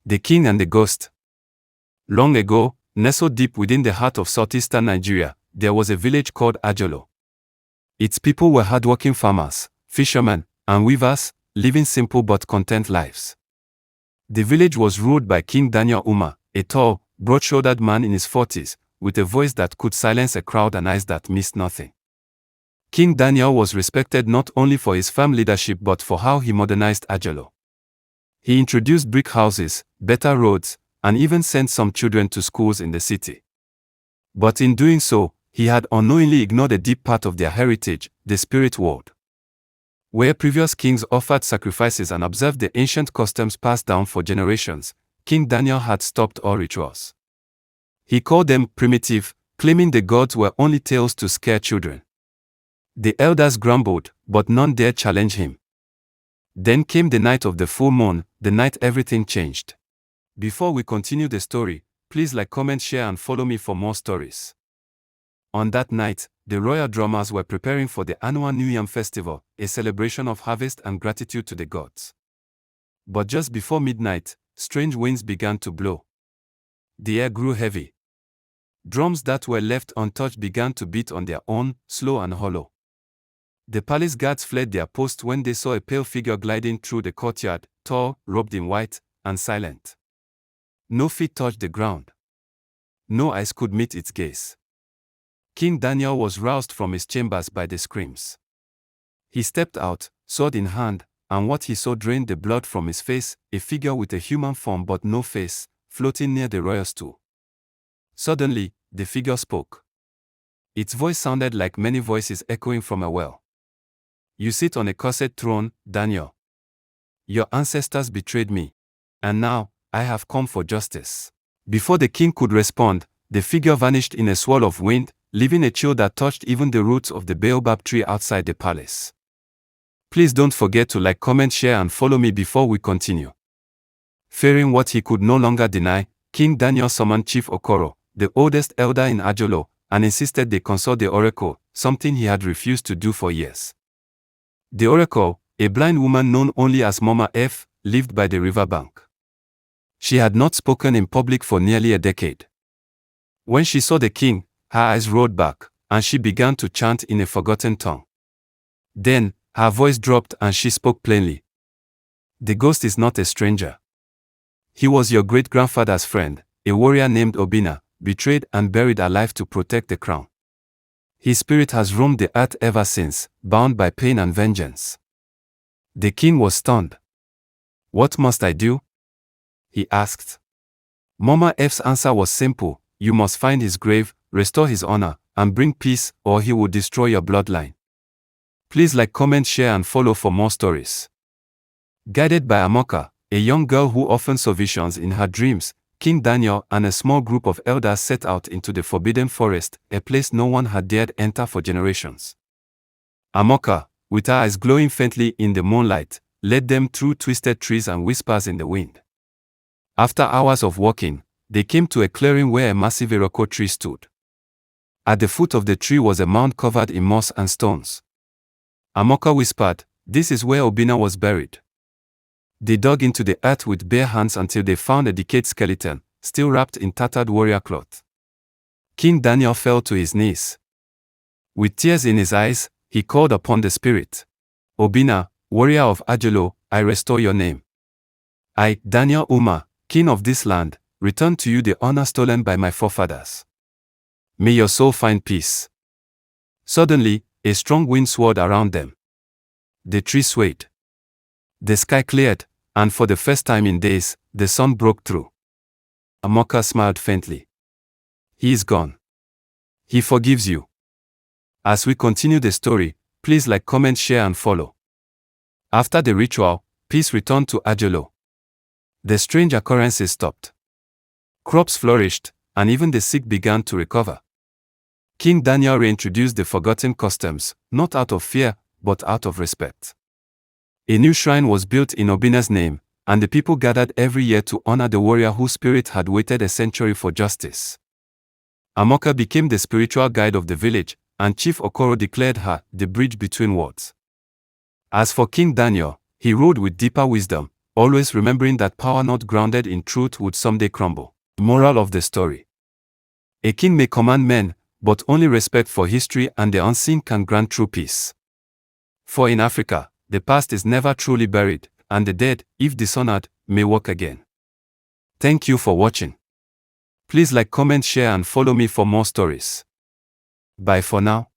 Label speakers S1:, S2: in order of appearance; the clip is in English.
S1: The King and the Ghost. Long ago, nestled deep within the heart of southeastern Nigeria, there was a village called Ajolo. Its people were hardworking farmers, fishermen, and weavers, living simple but content lives. The village was ruled by King Daniel Umar, a tall, broad-shouldered man in his 40s, with a voice that could silence a crowd and eyes that missed nothing. King Daniel was respected not only for his firm leadership but for how he modernized Ajolo. He introduced brick houses, better roads, and even sent some children to schools in the city. But in doing so, he had unknowingly ignored a deep part of their heritage, the spirit world. Where previous kings offered sacrifices and observed the ancient customs passed down for generations, King Daniel had stopped all rituals. He called them primitive, claiming the gods were only tales to scare children. The elders grumbled, but none dared challenge him. Then came the night of the full moon, the night everything changed. Before we continue the story, please like, comment, share and follow me for more stories. On that night, the royal drummers were preparing for the annual New Yam Festival, a celebration of harvest and gratitude to the gods. But just before midnight, strange winds began to blow. The air grew heavy. Drums that were left untouched began to beat on their own, slow and hollow. The palace guards fled their post when they saw a pale figure gliding through the courtyard, tall, robed in white, and silent. No feet touched the ground. No eyes could meet its gaze. King Daniel was roused from his chambers by the screams. He stepped out, sword in hand, and what he saw drained the blood from his face, a figure with a human form but no face, floating near the royal stool. Suddenly, the figure spoke. Its voice sounded like many voices echoing from a well. You sit on a cursed throne, Daniel. Your ancestors betrayed me. And now, I have come for justice. Before the king could respond, the figure vanished in a swirl of wind, leaving a chill that touched even the roots of the baobab tree outside the palace. Please don't forget to like, comment, share and follow me before we continue. Fearing what he could no longer deny, King Daniel summoned Chief Okoro, the oldest elder in Ajolo, and insisted they consult the oracle, something he had refused to do for years. The oracle, a blind woman known only as Mama F, lived by the riverbank. She had not spoken in public for nearly a decade. When she saw the king, her eyes rolled back, and she began to chant in a forgotten tongue. Then, her voice dropped and she spoke plainly. The ghost is not a stranger. He was your great-grandfather's friend, a warrior named Obina, betrayed and buried alive to protect the crown. His spirit has roamed the earth ever since, bound by pain and vengeance. The king was stunned. What must I do? He asked. Mama F's answer was simple: you must find his grave, restore his honor, and bring peace, or he will destroy your bloodline. Please like, comment, share and follow for more stories. Guided by Amoka, a young girl who often saw visions in her dreams, King Daniel and a small group of elders set out into the forbidden forest, a place no one had dared enter for generations. Amoka, with her eyes glowing faintly in the moonlight, led them through twisted trees and whispers in the wind. After hours of walking, they came to a clearing where a massive iroko tree stood. At the foot of the tree was a mound covered in moss and stones. Amoka whispered, "This is where Obina was buried." They dug into the earth with bare hands until they found a decayed skeleton, still wrapped in tattered warrior cloth. King Daniel fell to his knees. With tears in his eyes, he called upon the spirit. Obina, warrior of Ajolo, I restore your name. I, Daniel Umar, king of this land, return to you the honor stolen by my forefathers. May your soul find peace. Suddenly, a strong wind swirled around them. The tree swayed. The sky cleared, and for the first time in days, the sun broke through. Amoka smiled faintly. He is gone. He forgives you. As we continue the story, please like, comment, share and follow. After the ritual, peace returned to Ajolo. The strange occurrences stopped. Crops flourished, and even the sick began to recover. King Daniel reintroduced the forgotten customs, not out of fear, but out of respect. A new shrine was built in Obina's name, and the people gathered every year to honor the warrior whose spirit had waited a century for justice. Amoka became the spiritual guide of the village, and Chief Okoro declared her the bridge between worlds. As for King Daniel, he ruled with deeper wisdom, always remembering that power not grounded in truth would someday crumble. Moral of the story: a king may command men, but only respect for history and the unseen can grant true peace. For in Africa, the past is never truly buried, and the dead, if dishonored, may walk again. Thank you for watching. Please like, comment, share and follow me for more stories. Bye for now.